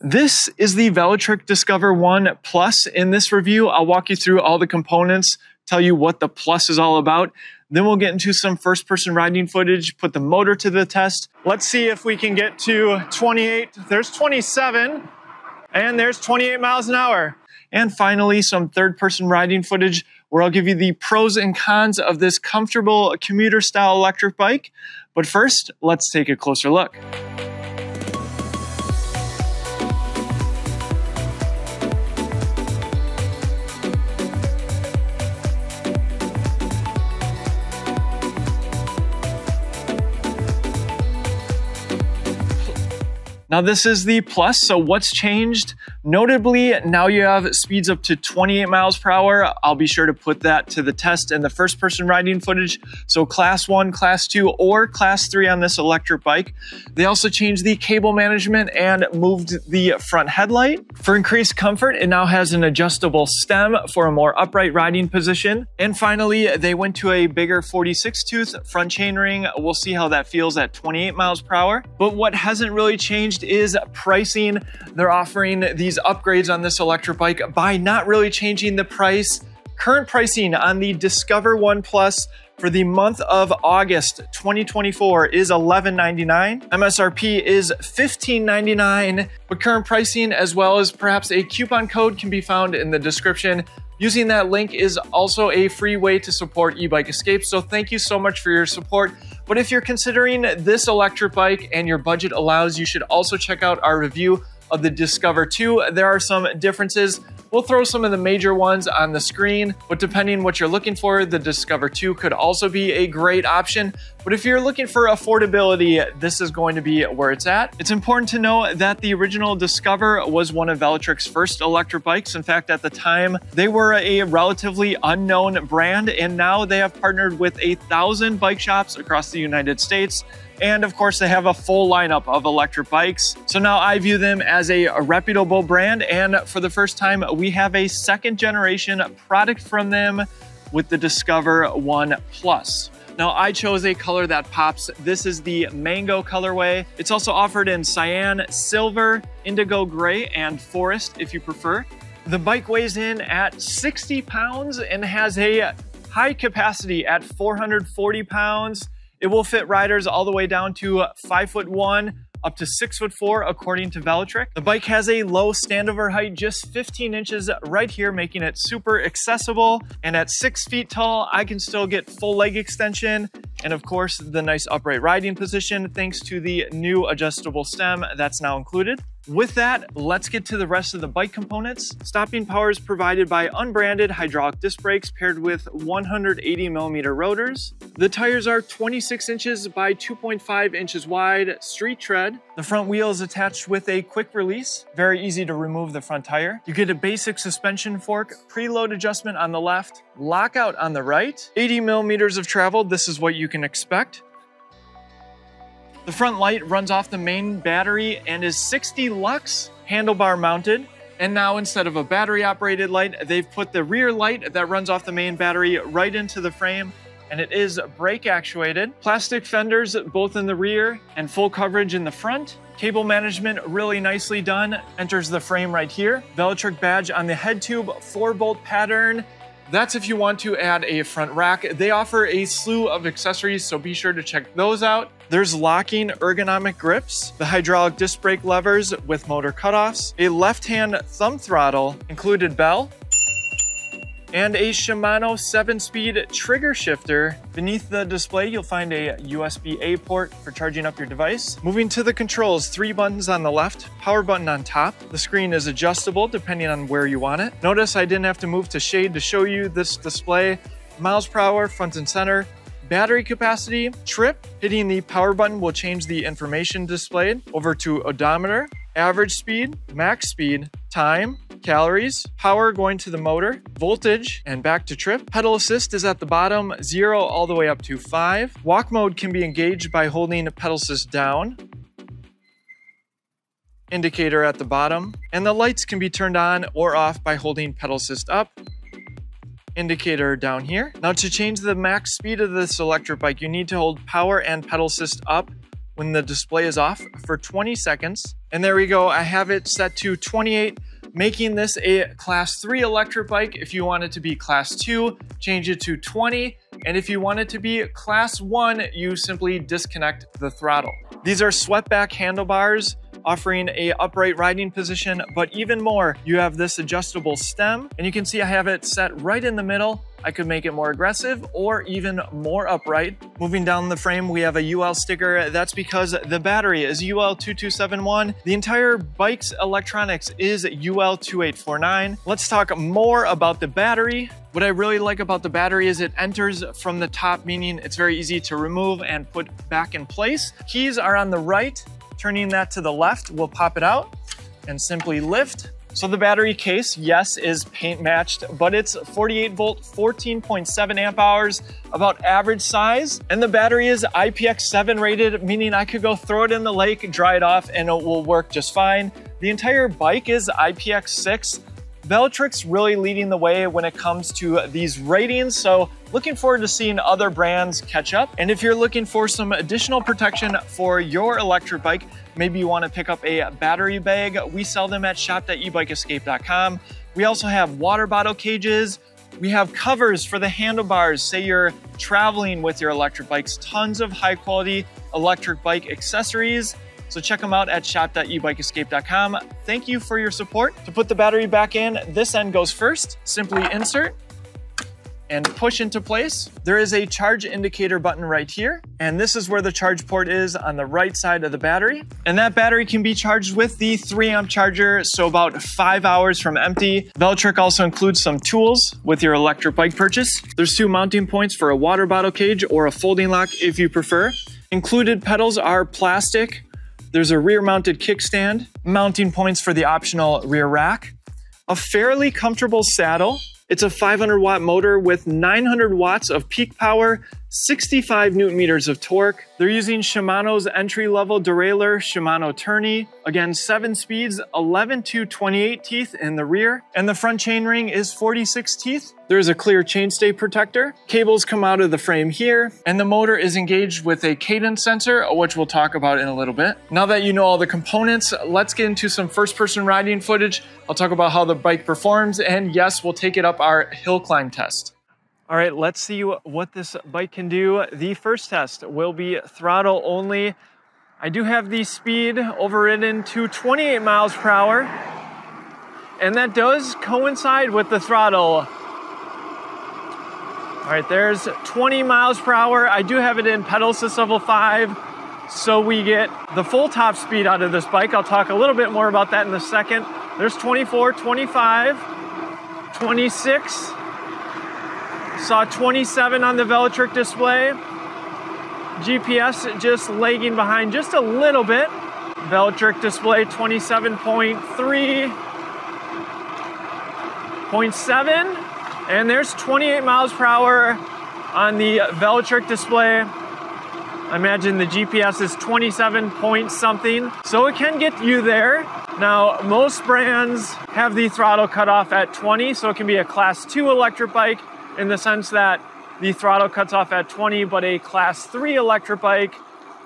This is the Velotric Discover 1 Plus. In this review, I'll walk you through all the components, tell you what the Plus is all about. Then we'll get into some first-person riding footage, put the motor to the test. Let's see if we can get to 28. There's 27, and there's 28 miles an hour. And finally, some third-person riding footage where I'll give you the pros and cons of this comfortable commuter-style electric bike. But first, let's take a closer look. Now this is the Plus, so what's changed? Notably, now you have speeds up to 28 miles per hour. I'll be sure to put that to the test in the first person riding footage. So class 1, class 2, or class 3 on this electric bike. They also changed the cable management and moved the front headlight. For increased comfort, it now has an adjustable stem for a more upright riding position. And finally, they went to a bigger 46 tooth front chainring. We'll see how that feels at 28 miles per hour. But what hasn't really changed is pricing. They're offering these upgrades on this electric bike by not really changing the price. Current pricing on the Discover 1 Plus for the month of August 2024 is $11.99. MSRP is $15.99, but current pricing as well as perhaps a coupon code can be found in the description. Using that link is also a free way to support Ebike Escape, so thank you so much for your support. But if you're considering this electric bike and your budget allows, you should also check out our review of the Discover 2. There are some differences. We'll throw some of the major ones on the screen, but depending what you're looking for, the Discover 2 could also be a great option. But if you're looking for affordability, this is going to be where it's at. It's important to know that the original Discover was one of Velotric's first electric bikes. In fact, at the time, they were a relatively unknown brand, and now they have partnered with 1,000 bike shops across the United States. And of course, they have a full lineup of electric bikes. So now I view them as a reputable brand. And for the first time, we have a second generation product from them with the Discover 1 Plus. Now I chose a color that pops. This is the mango colorway. It's also offered in cyan, silver, indigo gray, and forest if you prefer. The bike weighs in at 60 pounds and has a high capacity at 440 pounds. It will fit riders all the way down to 5'1", up to 6'4", according to Velotric. The bike has a low standover height, just 15 inches right here, making it super accessible. And at 6 feet tall, I can still get full leg extension. And of course, the nice upright riding position, thanks to the new adjustable stem that's now included. With that, let's get to the rest of the bike components. Stopping power is provided by unbranded hydraulic disc brakes paired with 180mm rotors. The tires are 26 inches by 2.5 inches wide, street tread. The front wheel is attached with a quick release. Very easy to remove the front tire. You get a basic suspension fork, preload adjustment on the left, lockout on the right. 80mm of travel, this is what you can expect. The front light runs off the main battery and is 60 lux, handlebar mounted. And now instead of a battery operated light, they've put the rear light that runs off the main battery right into the frame, and it is brake actuated. Plastic fenders both in the rear and full coverage in the front. Cable management really nicely done. Enters the frame right here. Velotric badge on the head tube, 4-bolt pattern. That's if you want to add a front rack. They offer a slew of accessories, so be sure to check those out. There's locking ergonomic grips, the hydraulic disc brake levers with motor cutoffs, a left-hand thumb throttle, included bell, and a Shimano 7-speed trigger shifter. Beneath the display, you'll find a USB-A port for charging up your device. Moving to the controls, 3 buttons on the left, power button on top. The screen is adjustable depending on where you want it. Notice I didn't have to move to shade to show you this display. Miles per hour, front and center. Battery capacity, trip. Hitting the power button will change the information displayed over to odometer, average speed, max speed, time, calories, power going to the motor, voltage, and back to trip. Pedal assist is at the bottom, 0 all the way up to 5. Walk mode can be engaged by holding pedal assist down. Indicator at the bottom. And the lights can be turned on or off by holding pedal assist up. Indicator down here. Now to change the max speed of this electric bike, you need to hold power and pedal assist up when the display is off for 20 seconds. And there we go. I have it set to 28, making this a class 3 electric bike. If you want it to be class 2, change it to 20. And if you want it to be class 1, you simply disconnect the throttle. These are swept-back handlebars, offering a upright riding position, but even more, you have this adjustable stem, and you can see I have it set right in the middle. I could make it more aggressive or even more upright. Moving down the frame, we have a UL sticker. That's because the battery is UL2271. The entire bike's electronics is UL2849. Let's talk more about the battery. What I really like about the battery is it enters from the top, meaning it's very easy to remove and put back in place. Keys are on the right. Turning that to the left, we'll pop it out and simply lift. So the battery case, yes, is paint matched, but it's 48 volt, 14.7 amp hours, about average size. And the battery is IPX7 rated, meaning I could go throw it in the lake, dry it off, and it will work just fine. The entire bike is IPX6. Velotric's really leading the way when it comes to these ratings, so looking forward to seeing other brands catch up. And if you're looking for some additional protection for your electric bike, maybe you want to pick up a battery bag, we sell them at shop.ebikeescape.com. We also have water bottle cages. We have covers for the handlebars. Say you're traveling with your electric bikes, tons of high quality electric bike accessories. So check them out at shop.ebikeescape.com. Thank you for your support. To put the battery back in, this end goes first. Simply insert and push into place. There is a charge indicator button right here, and this is where the charge port is on the right side of the battery. And that battery can be charged with the 3 amp charger, so about 5 hours from empty. Velotric also includes some tools with your electric bike purchase. There's 2 mounting points for a water bottle cage or a folding lock if you prefer. Included pedals are plastic. There's a rear mounted kickstand, mounting points for the optional rear rack, a fairly comfortable saddle. It's a 500 watt motor with 900 watts of peak power, 65 newton meters of torque. They're using Shimano's entry-level derailleur, Shimano Tourney. Again, 7 speeds, 11 to 28 teeth in the rear, and the front chainring is 46 teeth. There's a clear chainstay protector. Cables come out of the frame here, and the motor is engaged with a cadence sensor, which we'll talk about in a little bit. Now that you know all the components, let's get into some first-person riding footage. I'll talk about how the bike performs, and yes, we'll take it up our hill climb test. All right, let's see what this bike can do. The first test will be throttle only. I do have the speed overridden to 28 miles per hour, and that does coincide with the throttle. All right, there's 20 miles per hour. I do have it in pedal assist level 5, so we get the full top speed out of this bike. I'll talk a little bit more about that in a second. There's 24, 25, 26, saw 27 on the Velotric display. GPS just lagging behind just a little bit. Velotric display 27.3.7, and there's 28 miles per hour on the Velotric display. I imagine the GPS is 27 point something, so it can get you there. Now, most brands have the throttle cut off at 20, so it can be a class 2 electric bike in the sense that the throttle cuts off at 20, but a class 3 electric bike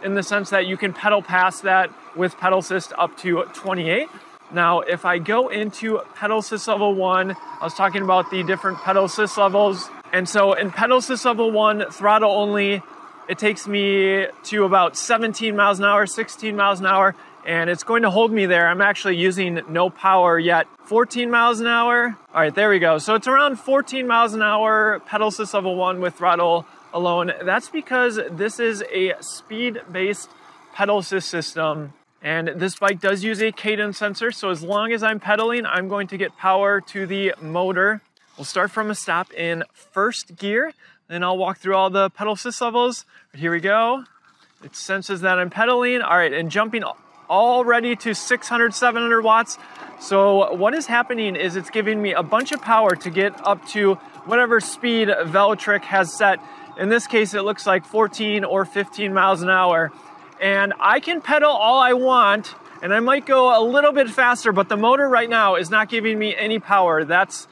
in the sense that you can pedal past that with pedal assist up to 28. Now, if I go into pedal assist level 1, I was talking about the different pedal assist levels. And so in pedal assist level 1, throttle only, it takes me to about 17 miles an hour, 16 miles an hour, and it's going to hold me there. I'm actually using no power yet. 14 miles an hour. All right, there we go. So it's around 14 miles an hour, pedal assist level 1 with throttle alone. That's because this is a speed-based pedal assist system, and this bike does use a cadence sensor, so as long as I'm pedaling, I'm going to get power to the motor. We'll start from a stop in first gear, then I'll walk through all the pedal assist levels. Here we go. It senses that I'm pedaling. All right, and jumping already to 600, 700 watts. So what is happening is it's giving me a bunch of power to get up to whatever speed Velotric has set. In this case, it looks like 14 or 15 miles an hour. And I can pedal all I want, and I might go a little bit faster, but the motor right now is not giving me any power. That's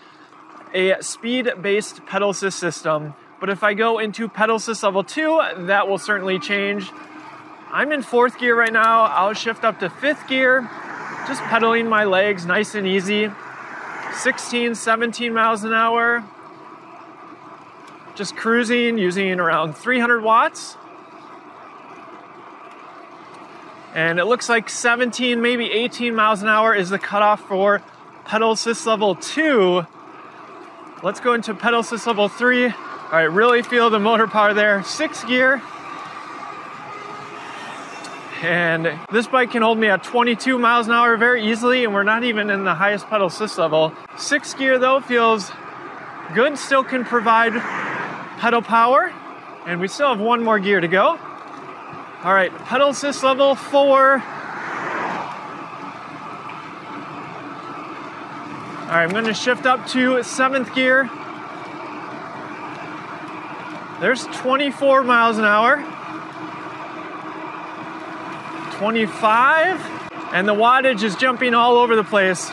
a speed-based pedal assist system. But if I go into pedal assist level 2, that will certainly change. I'm in 4th gear right now. I'll shift up to 5th gear, just pedaling my legs nice and easy. 16, 17 miles an hour. Just cruising, using around 300 watts. And it looks like 17, maybe 18 miles an hour is the cutoff for pedal assist level 2. Let's go into pedal assist level 3. All right, really feel the motor power there. 6th gear. And this bike can hold me at 22 miles an hour very easily, and we're not even in the highest pedal assist level. 6th gear though feels good, still can provide pedal power, and we still have 1 more gear to go. All right, pedal assist level 4. All right, I'm gonna shift up to 7th gear. There's 24 miles an hour. 25, and the wattage is jumping all over the place.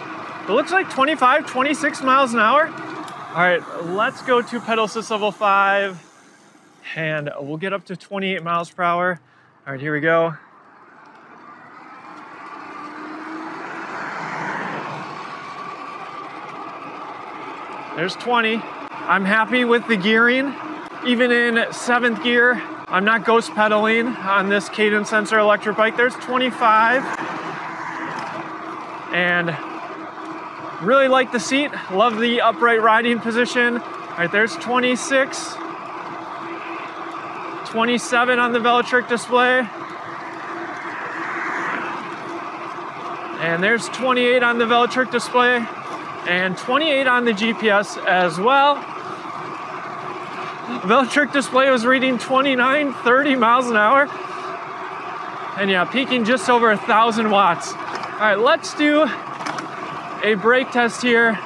It looks like 25, 26 miles an hour. All right, let's go to pedal assist level 5, and we'll get up to 28 miles per hour. All right, here we go. There's 20. I'm happy with the gearing. Even in 7th gear, I'm not ghost pedaling on this cadence sensor electric bike. There's 25. And really like the seat. Love the upright riding position. All right, there's 26. 27 on the Velotric display. And there's 28 on the Velotric display. And 28 on the GPS as well. Velotric display was reading 29, 30 miles an hour. And yeah, peaking just over 1,000 watts. All right, let's do a brake test here.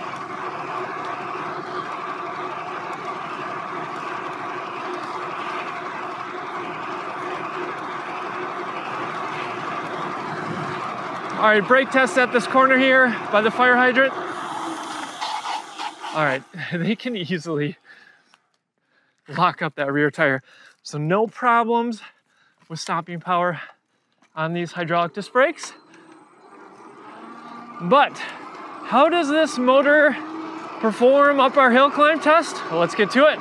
All right, brake test at this corner here by the fire hydrant. All right, they can easily lock up that rear tire. So no problems with stopping power on these hydraulic disc brakes. But how does this motor perform up our hill climb test? Well, let's get to it.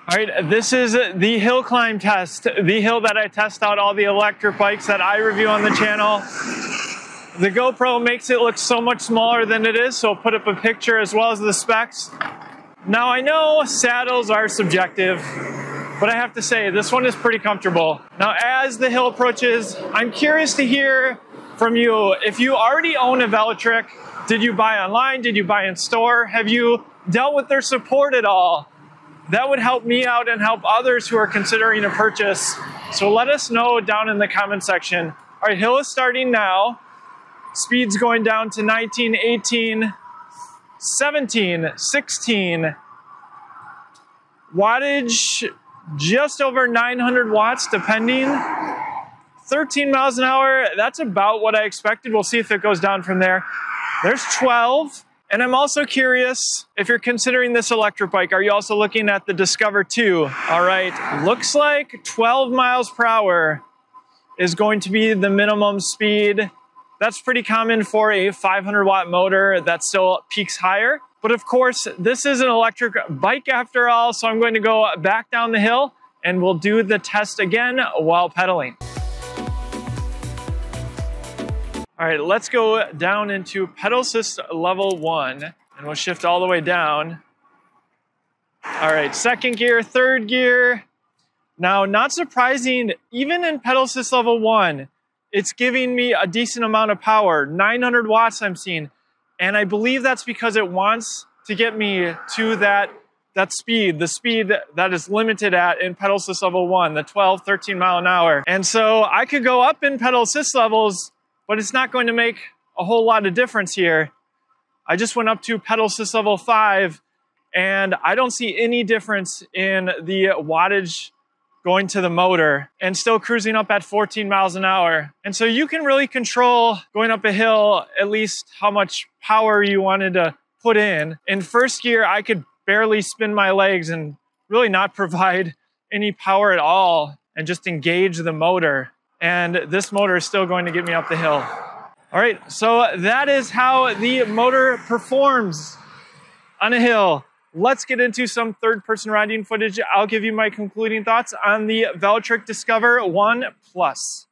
All right, this is the hill climb test, the hill that I test out all the electric bikes that I review on the channel. The GoPro makes it look so much smaller than it is, so I'll put up a picture as well as the specs. Now I know saddles are subjective, but I have to say this one is pretty comfortable. Now as the hill approaches, I'm curious to hear from you. If you already own a Velotric, did you buy online? Did you buy in store? Have you dealt with their support at all? That would help me out and help others who are considering a purchase. So let us know down in the comment section. All right, hill is starting now. Speed's going down to 19, 18, 17, 16. Wattage just over 900 watts depending. 13 miles an hour, that's about what I expected. We'll see if it goes down from there. There's 12. And I'm also curious, if you're considering this electric bike, are you also looking at the Discover 2? All right, looks like 12 miles per hour is going to be the minimum speed. That's pretty common for a 500 watt motor that still peaks higher. But of course, this is an electric bike after all, so I'm going to go back down the hill and we'll do the test again while pedaling. All right, let's go down into pedal assist level 1 and we'll shift all the way down. All right, 2nd gear, 3rd gear. Now, not surprising, even in pedal assist level 1, it's giving me a decent amount of power, 900 watts I'm seeing. And I believe that's because it wants to get me to that speed, the speed that is limited at in pedal assist level 1, the 12, 13 mile an hour. And so I could go up in pedal assist levels, but it's not going to make a whole lot of difference here. I just went up to pedal assist level 5 and I don't see any difference in the wattage going to the motor and still cruising up at 14 miles an hour. And so you can really control going up a hill, at least how much power you wanted to put in. In 1st gear, I could barely spin my legs and really not provide any power at all and just engage the motor. And this motor is still going to get me up the hill. All right, so that is how the motor performs on a hill. Let's get into some third-person riding footage. I'll give you my concluding thoughts on the Velotric Discover 1 Plus.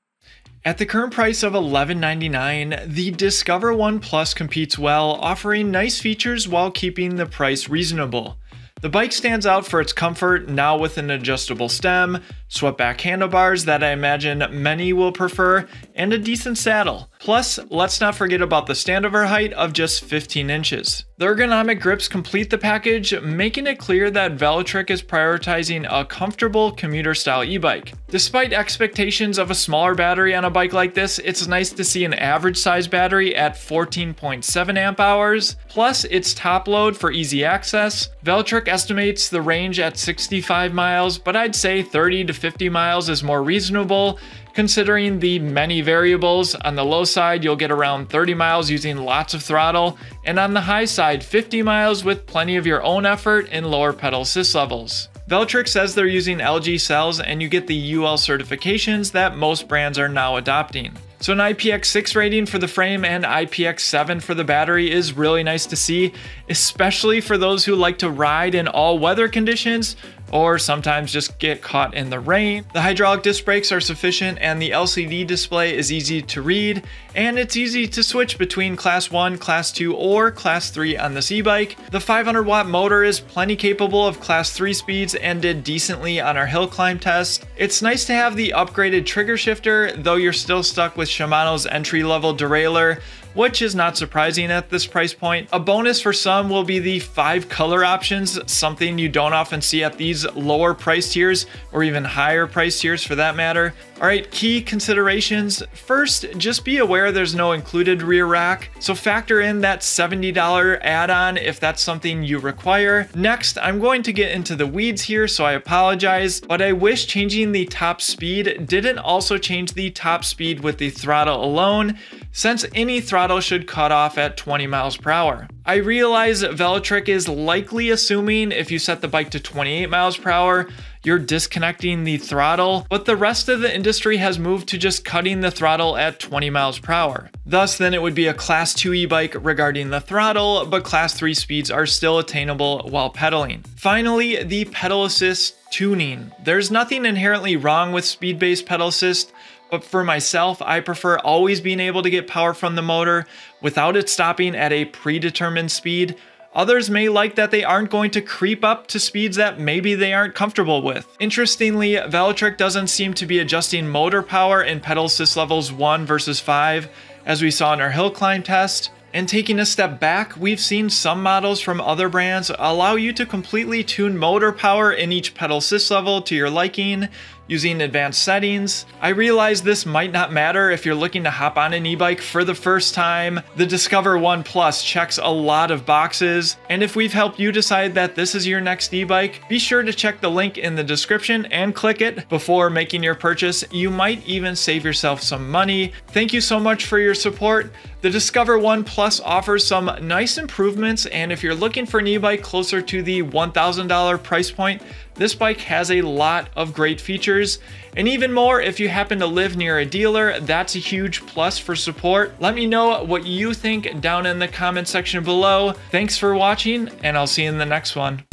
At the current price of $11.99, the Discover 1 Plus competes well, offering nice features while keeping the price reasonable. The bike stands out for its comfort, now with an adjustable stem, swept-back handlebars that I imagine many will prefer, and a decent saddle. Plus, let's not forget about the standover height of just 15 inches. The ergonomic grips complete the package, making it clear that Velotric is prioritizing a comfortable commuter-style e-bike. Despite expectations of a smaller battery on a bike like this, it's nice to see an average-size battery at 14.7 amp hours. Plus, its top load for easy access. Velotric estimates the range at 65 miles, but I'd say 30 to 50 miles is more reasonable, considering the many variables. On the low side, you'll get around 30 miles using lots of throttle, and on the high side, 50 miles with plenty of your own effort and lower pedal assist levels. Velotric says they're using LG cells, and you get the UL certifications that most brands are now adopting. So an IPX6 rating for the frame and IPX7 for the battery is really nice to see, especially for those who like to ride in all weather conditions or sometimes just get caught in the rain. The hydraulic disc brakes are sufficient, and the LCD display is easy to read, and it's easy to switch between Class 1, Class 2, or Class 3 on this e-bike. The 500-watt motor is plenty capable of Class 3 speeds and did decently on our hill climb test. It's nice to have the upgraded trigger shifter, though you're still stuck with Shimano's entry-level derailleur, which is not surprising at this price point. A bonus for some will be the 5 color options, something you don't often see at these lower price tiers, or even higher price tiers for that matter. All right, key considerations. First, just be aware there's no included rear rack, so factor in that $70 add-on if that's something you require. Next, I'm going to get into the weeds here, so I apologize, but I wish changing the top speed didn't also change the top speed with the throttle alone, since any throttle should cut off at 20 miles per hour. I realize Velotric is likely assuming if you set the bike to 28 miles per hour, you're disconnecting the throttle, but the rest of the industry has moved to just cutting the throttle at 20 miles per hour. Thus, then it would be a Class 2 e-bike regarding the throttle, but Class 3 speeds are still attainable while pedaling. Finally, the pedal assist tuning. There's nothing inherently wrong with speed-based pedal assist, but for myself, I prefer always being able to get power from the motor without it stopping at a predetermined speed. Others may like that they aren't going to creep up to speeds that maybe they aren't comfortable with. Interestingly, Velotric doesn't seem to be adjusting motor power and pedal assist levels 1 versus 5, as we saw in our hill climb test. And taking a step back, we've seen some models from other brands allow you to completely tune motor power in each pedal assist level to your liking, using advanced settings. I realize this might not matter if you're looking to hop on an e-bike for the first time. The Discover 1 Plus checks a lot of boxes, and if we've helped you decide that this is your next e-bike, be sure to check the link in the description and click it before making your purchase. You might even save yourself some money. Thank you so much for your support. The Discover 1 Plus offers some nice improvements, and if you're looking for an e-bike closer to the $1,000 price point, this bike has a lot of great features, and even more if you happen to live near a dealer. That's a huge plus for support. Let me know what you think down in the comment section below. Thanks for watching, and I'll see you in the next one.